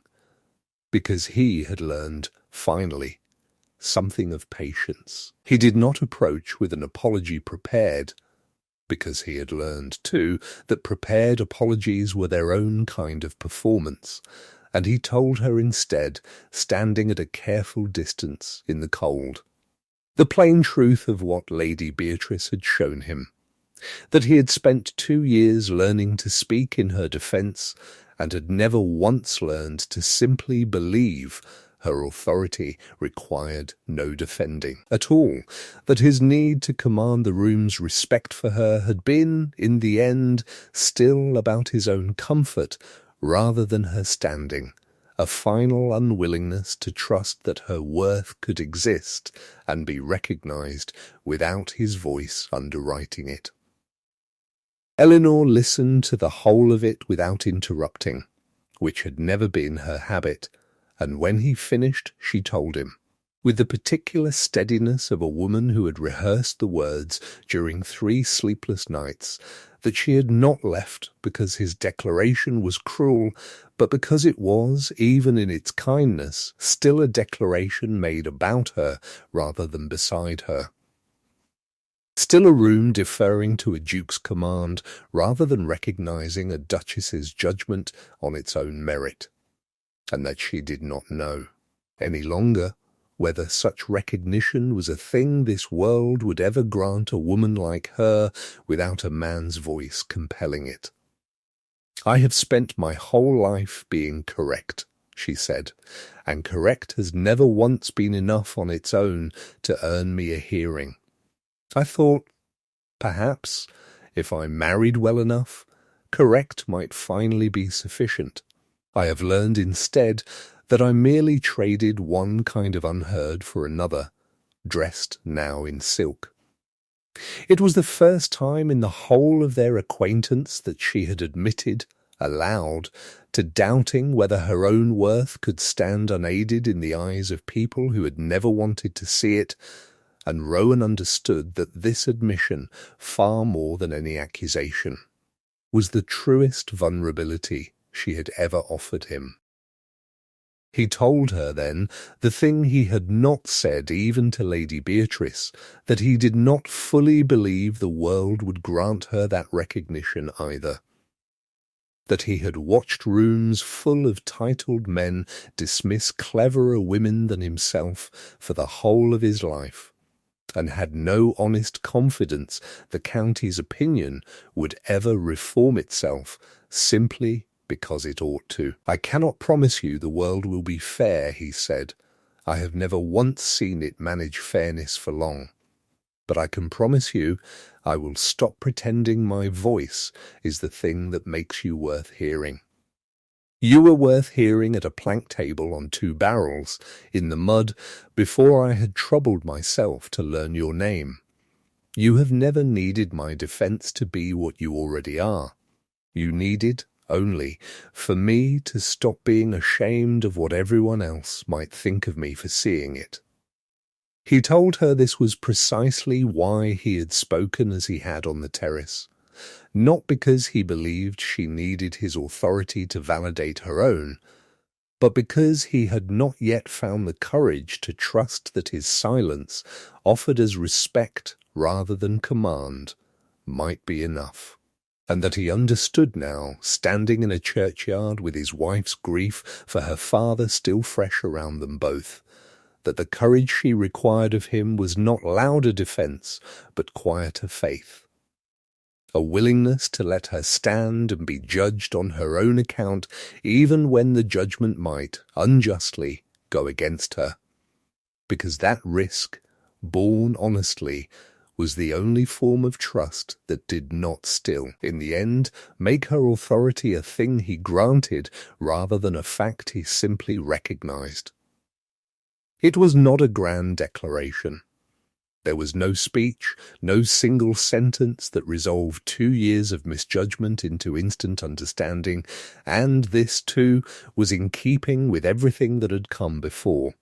because he had learned, finally, something of patience. He did not approach with an apology prepared, because he had learned, too, that prepared apologies were their own kind of performance, and he told her instead, standing at a careful distance in the cold, the plain truth of what Lady Beatrice had shown him, that he had spent 2 years learning to speak in her defence, and had never once learned to simply believe her authority required no defending at all, that his need to command the room's respect for her had been, in the end, still about his own comfort rather than her standing, a final unwillingness to trust that her worth could exist and be recognised without his voice underwriting it. Eleanor listened to the whole of it without interrupting, which had never been her habit, and when he finished she told him, with the particular steadiness of a woman who had rehearsed the words during 3 sleepless nights, that she had not left because his declaration was cruel, but because it was, even in its kindness, still a declaration made about her rather than beside her. Still a room deferring to a duke's command rather than recognising a duchess's judgment on its own merit, and that she did not know any longer whether such recognition was a thing this world would ever grant a woman like her without a man's voice compelling it. "I have spent my whole life being correct," she said, "and correct has never once been enough on its own to earn me a hearing. I thought, perhaps, if I married well enough, correct might finally be sufficient. I have learned instead that I merely traded one kind of unheard for another, dressed now in silk." It was the first time in the whole of their acquaintance that she had admitted, aloud, to doubting whether her own worth could stand unaided in the eyes of people who had never wanted to see it, and Rowan understood that this admission, far more than any accusation, was the truest vulnerability she had ever offered him. He told her then the thing he had not said even to Lady Beatrice, that he did not fully believe the world would grant her that recognition either, that he had watched rooms full of titled men dismiss cleverer women than himself for the whole of his life, and had no honest confidence the county's opinion would ever reform itself simply because it ought to. "I cannot promise you the world will be fair," he said. "I have never once seen it manage fairness for long. But I can promise you I will stop pretending my voice is the thing that makes you worth hearing. You were worth hearing at a plank table on 2 barrels, in the mud, before I had troubled myself to learn your name. You have never needed my defence to be what you already are. You needed, only for me to stop being ashamed of what everyone else might think of me for seeing it. He told her this was precisely why he had spoken as he had on the terrace, not because he believed she needed his authority to validate her own, but because he had not yet found the courage to trust that his silence, offered as respect rather than command, might be enough, and that he understood now, standing in a churchyard with his wife's grief for her father still fresh around them both, that the courage she required of him was not louder defence, but quieter faith. A willingness to let her stand and be judged on her own account, even when the judgment might, unjustly, go against her. Because that risk, borne honestly, was the only form of trust that did not still, in the end, make her authority a thing he granted rather than a fact he simply recognized. It was not a grand declaration. There was no speech, no single sentence that resolved 2 years of misjudgment into instant understanding, and this, too, was in keeping with everything that had come before,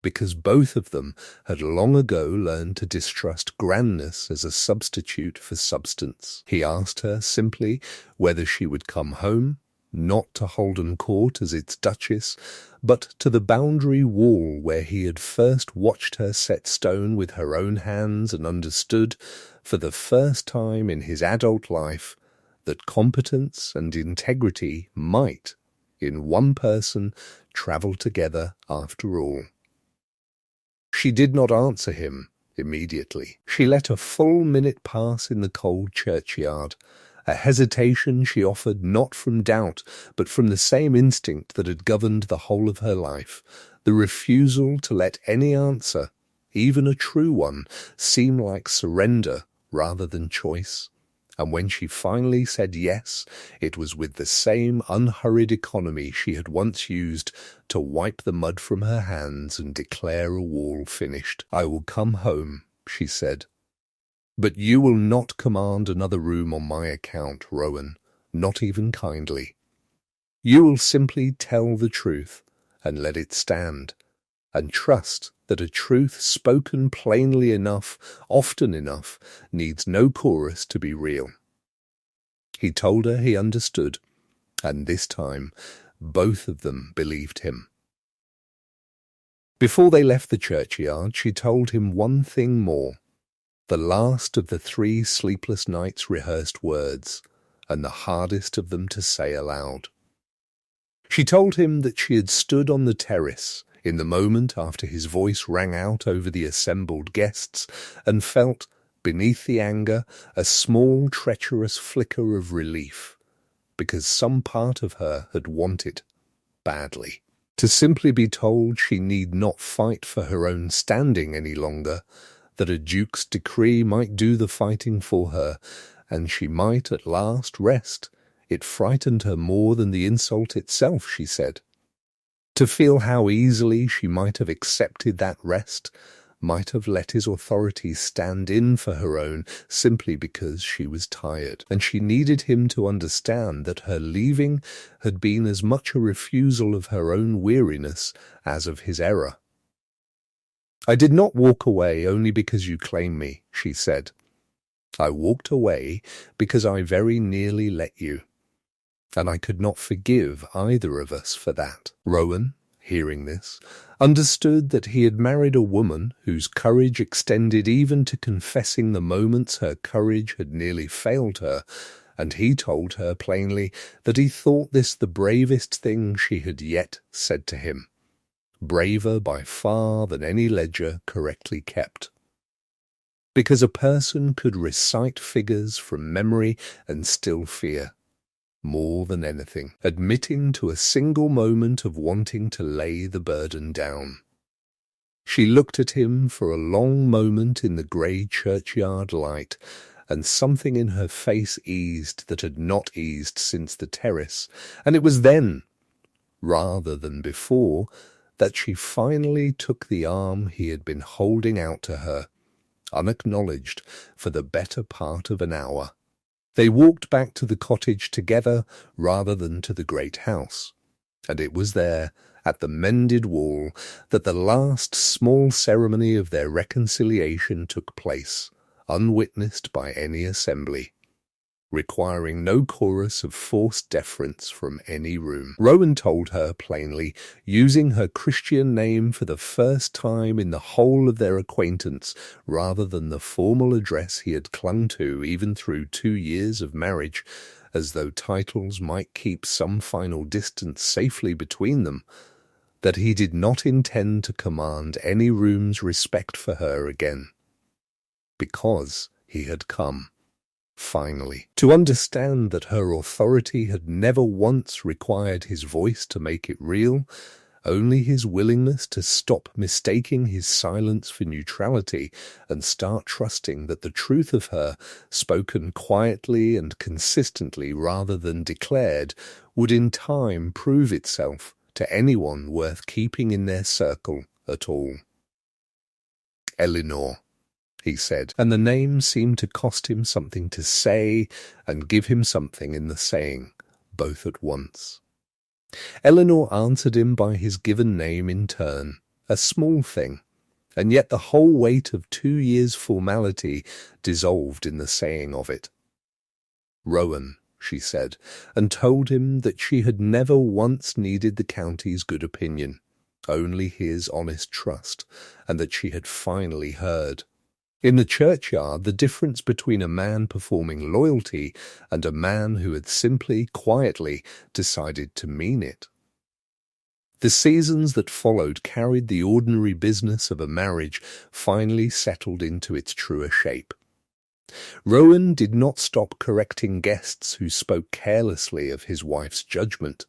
because both of them had long ago learned to distrust grandness as a substitute for substance. He asked her simply whether she would come home, not to Holden Court as its Duchess, but to the boundary wall where he had first watched her set stone with her own hands and understood, for the first time in his adult life, that competence and integrity might, in one person, travel together after all. She did not answer him immediately. She let a full minute pass in the cold churchyard, a hesitation she offered not from doubt, but from the same instinct that had governed the whole of her life, the refusal to let any answer, even a true one, seem like surrender rather than choice. And when she finally said yes, it was with the same unhurried economy she had once used to wipe the mud from her hands and declare a wall finished. "I will come home," she said. "But you will not command another room on my account, Rowan, not even kindly. You will simply tell the truth and let it stand, and trust that a truth spoken plainly enough, often enough, needs no chorus to be real." He told her he understood, and this time both of them believed him. Before they left the churchyard, she told him one thing more. The last of the 3 sleepless nights' rehearsed words, and the hardest of them to say aloud. She told him that she had stood on the terrace in the moment after his voice rang out over the assembled guests, and felt, beneath the anger, a small treacherous flicker of relief, because some part of her had wanted, badly, to simply be told she need not fight for her own standing any longer, that a duke's decree might do the fighting for her, and she might at last rest. It frightened her more than the insult itself, she said. To feel how easily she might have accepted that rest, might have let his authority stand in for her own simply because she was tired, and she needed him to understand that her leaving had been as much a refusal of her own weariness as of his error. "I did not walk away only because you claim me," she said. "I walked away because I very nearly let you, and I could not forgive either of us for that." Rowan, hearing this, understood that he had married a woman whose courage extended even to confessing the moments her courage had nearly failed her, and he told her plainly that he thought this the bravest thing she had yet said to him. Braver by far than any ledger correctly kept. Because a person could recite figures from memory and still fear, more than anything, admitting to a single moment of wanting to lay the burden down. She looked at him for a long moment in the grey churchyard light, and something in her face eased that had not eased since the terrace, and it was then, rather than before, that she finally took the arm he had been holding out to her, unacknowledged, for the better part of an hour. They walked back to the cottage together rather than to the great house, and it was there, at the mended wall, that the last small ceremony of their reconciliation took place, unwitnessed by any assembly, requiring no chorus of forced deference from any room. Rowan told her plainly, using her Christian name for the first time in the whole of their acquaintance, rather than the formal address he had clung to even through 2 years of marriage, as though titles might keep some final distance safely between them, that he did not intend to command any room's respect for her again, because he had come, finally, to understand that her authority had never once required his voice to make it real, only his willingness to stop mistaking his silence for neutrality and start trusting that the truth of her, spoken quietly and consistently rather than declared, would in time prove itself to anyone worth keeping in their circle at all. Eleanor, he said, and the name seemed to cost him something to say and give him something in the saying, both at once. Eleanor answered him by his given name in turn, a small thing, and yet the whole weight of 2 years' formality dissolved in the saying of it. Rowan, she said, and told him that she had never once needed the county's good opinion, only his honest trust, and that she had finally heard. In the churchyard, the difference between a man performing loyalty and a man who had simply, quietly decided to mean it. The seasons that followed carried the ordinary business of a marriage finally settled into its truer shape. Rowan did not stop correcting guests who spoke carelessly of his wife's judgment,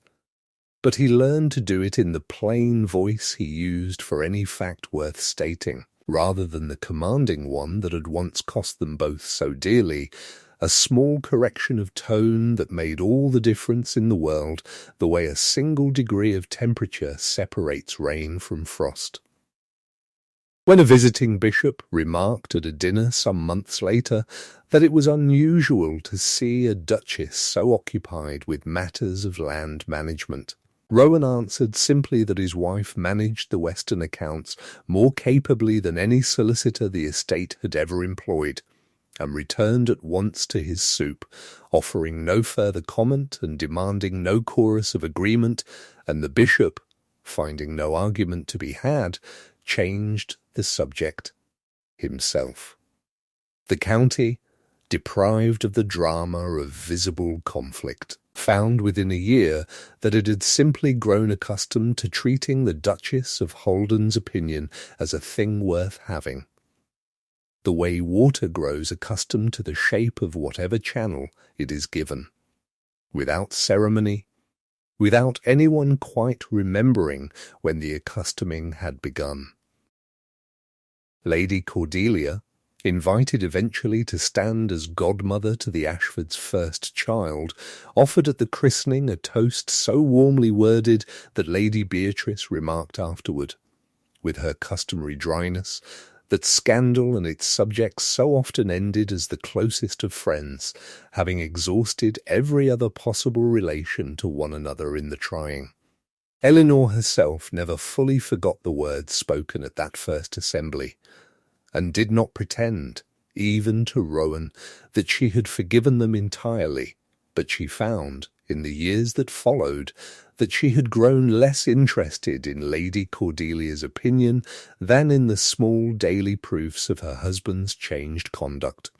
but he learned to do it in the plain voice he used for any fact worth stating, rather than the commanding one that had once cost them both so dearly, a small correction of tone that made all the difference in the world, the way a single degree of temperature separates rain from frost. When a visiting bishop remarked at a dinner some months later that it was unusual to see a duchess so occupied with matters of land management, Rowan answered simply that his wife managed the Western accounts more capably than any solicitor the estate had ever employed, and returned at once to his soup, offering no further comment and demanding no chorus of agreement, and the bishop, finding no argument to be had, changed the subject himself. The county, deprived of the drama of visible conflict, found within a year that it had simply grown accustomed to treating the Duchess of Holden's opinion as a thing worth having, the way water grows accustomed to the shape of whatever channel it is given, without ceremony, without anyone quite remembering when the accustoming had begun. Lady Cordelia, invited eventually to stand as godmother to the Ashfords' first child, offered at the christening a toast so warmly worded that Lady Beatrice remarked afterward, with her customary dryness, that scandal and its subjects so often ended as the closest of friends, having exhausted every other possible relation to one another in the trying. Eleanor herself never fully forgot the words spoken at that first assembly, and did not pretend, even to Rowan, that she had forgiven them entirely, but she found, in the years that followed, that she had grown less interested in Lady Cordelia's opinion than in the small daily proofs of her husband's changed conduct,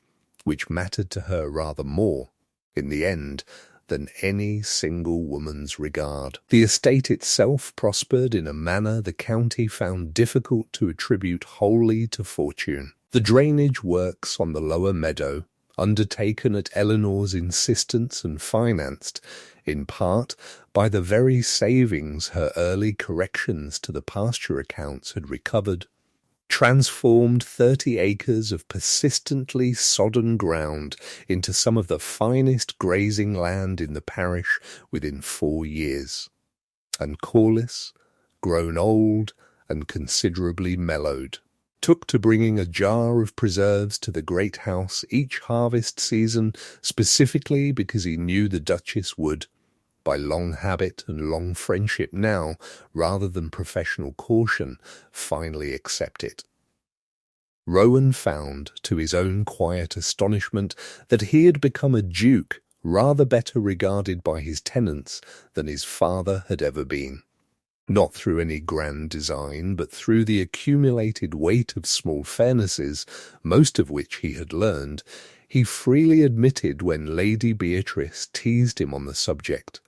which mattered to her rather more, in the end, than any single woman's regard. The estate itself prospered in a manner the county found difficult to attribute wholly to fortune. The drainage works on the lower meadow, undertaken at Eleanor's insistence and financed, in part, by the very savings her early corrections to the pasture accounts had recovered, transformed 30 acres of persistently sodden ground into some of the finest grazing land in the parish within 4 years, and Corliss, grown old and considerably mellowed, took to bringing a jar of preserves to the great house each harvest season, specifically because he knew the Duchess would, by long habit and long friendship now, rather than professional caution, finally accept it. Rowan found, to his own quiet astonishment, that he had become a duke rather better regarded by his tenants than his father had ever been. Not through any grand design, but through the accumulated weight of small fairnesses, most of which he had learned, he freely admitted when Lady Beatrice teased him on the subject,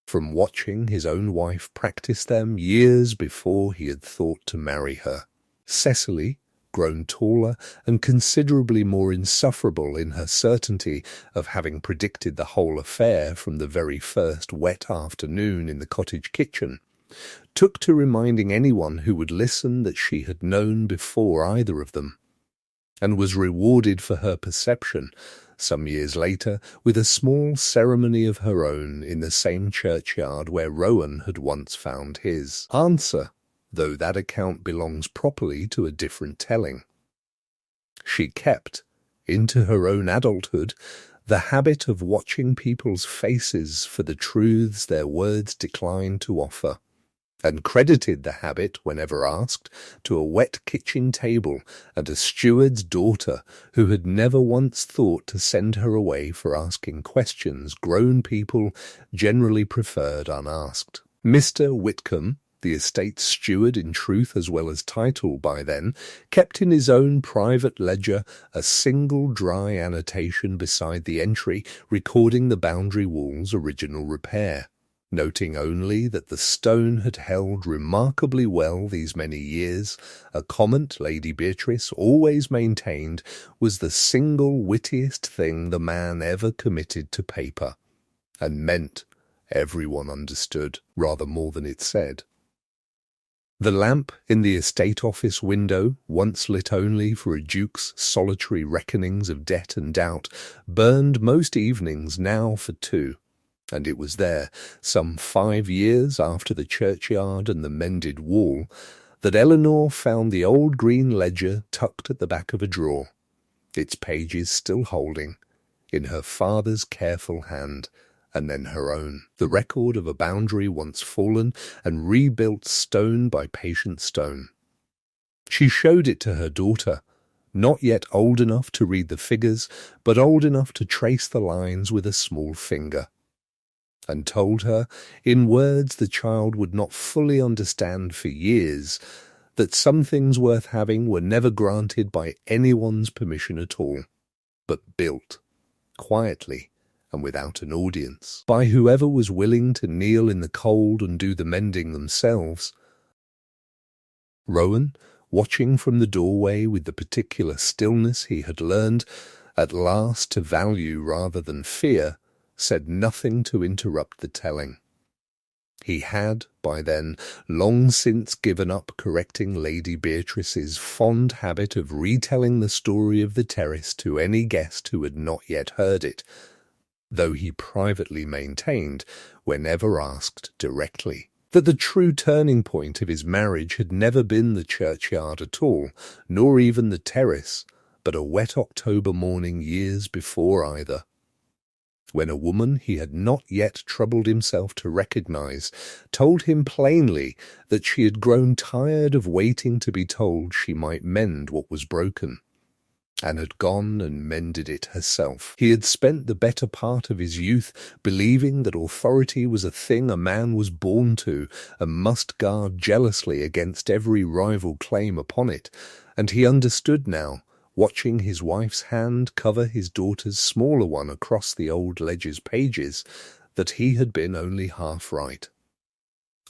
from watching his own wife practice them years before he had thought to marry her. Cecily, grown taller and considerably more insufferable in her certainty of having predicted the whole affair from the very first wet afternoon in the cottage kitchen, took to reminding anyone who would listen that she had known before either of them, and was rewarded for her perception some years later with a small ceremony of her own in the same churchyard where Rowan had once found his answer, though that account belongs properly to a different telling. She kept, into her own adulthood, the habit of watching people's faces for the truths their words declined to offer, and credited the habit, whenever asked, to a wet kitchen table and a steward's daughter who had never once thought to send her away for asking questions grown people generally preferred unasked. Mr. Whitcomb, the estate's steward in truth as well as title by then, kept in his own private ledger a single dry annotation beside the entry recording the boundary wall's original repair, noting only that the stone had held remarkably well these many years, a comment Lady Beatrice always maintained was the single wittiest thing the man ever committed to paper, and meant, everyone understood, rather more than it said. The lamp in the estate office window, once lit only for a duke's solitary reckonings of debt and doubt, burned most evenings now for two, and it was there, some 5 years after the churchyard and the mended wall, that Eleanor found the old green ledger tucked at the back of a drawer, its pages still holding, in her father's careful hand, and then her own, the record of a boundary once fallen and rebuilt stone by patient stone. She showed it to her daughter, not yet old enough to read the figures, but old enough to trace the lines with a small finger, and told her, in words the child would not fully understand for years, that some things worth having were never granted by anyone's permission at all, but built, quietly, and without an audience, by whoever was willing to kneel in the cold and do the mending themselves. Rowan, watching from the doorway with the particular stillness he had learned, at last to value rather than fear, said nothing to interrupt the telling. He had, by then, long since given up correcting Lady Beatrice's fond habit of retelling the story of the terrace to any guest who had not yet heard it, though he privately maintained, whenever asked directly, that the true turning point of his marriage had never been the churchyard at all, nor even the terrace, but a wet October morning years before either, when a woman he had not yet troubled himself to recognize told him plainly that she had grown tired of waiting to be told she might mend what was broken, and had gone and mended it herself. He had spent the better part of his youth believing that authority was a thing a man was born to and must guard jealously against every rival claim upon it, and he understood now, watching his wife's hand cover his daughter's smaller one across the old ledger's pages, that he had been only half right.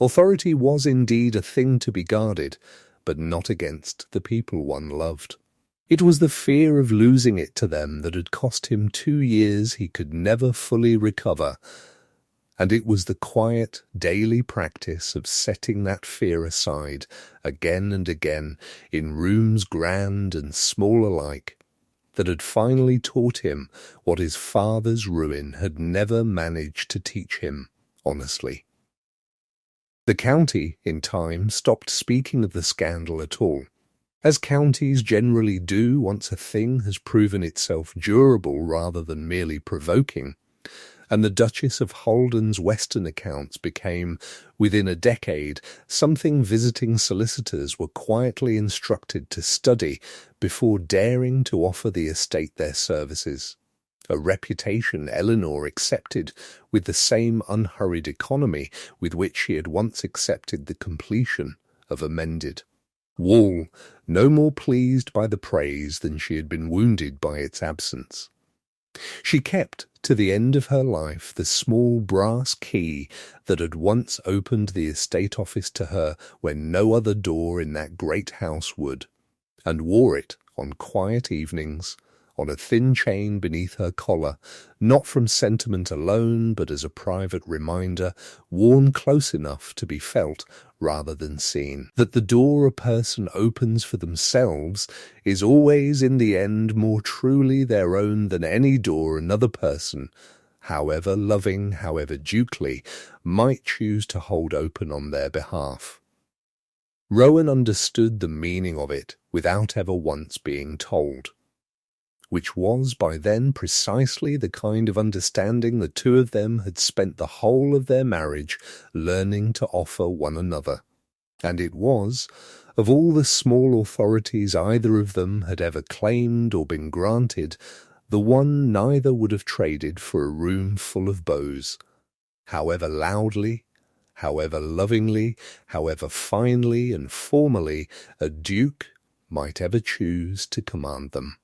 Authority was indeed a thing to be guarded, but not against the people one loved. It was the fear of losing it to them that had cost him 2 years he could never fully recover, and it was the quiet, daily practice of setting that fear aside, again and again, in rooms grand and small alike, that had finally taught him what his father's ruin had never managed to teach him, honestly. The county, in time, stopped speaking of the scandal at all, as counties generally do once a thing has proven itself durable rather than merely provoking, and the Duchess of Holden's Western accounts became, within a decade, something visiting solicitors were quietly instructed to study before daring to offer the estate their services, a reputation Eleanor accepted with the same unhurried economy with which she had once accepted the completion of Amended. Wall, no more pleased by the praise than she had been wounded by its absence. She kept, to the end of her life, the small brass key that had once opened the estate office to her when no other door in that great house would, and wore it on quiet evenings, on a thin chain beneath her collar, not from sentiment alone, but as a private reminder, worn close enough to be felt rather than seen, that the door a person opens for themselves is always in the end more truly their own than any door another person, however loving, however dukely, might choose to hold open on their behalf. Rowan understood the meaning of it without ever once being told, which was by then precisely the kind of understanding the two of them had spent the whole of their marriage learning to offer one another. And it was, of all the small authorities either of them had ever claimed or been granted, the one neither would have traded for a room full of beaux. However loudly, however lovingly, however finely and formally a duke might ever choose to command them.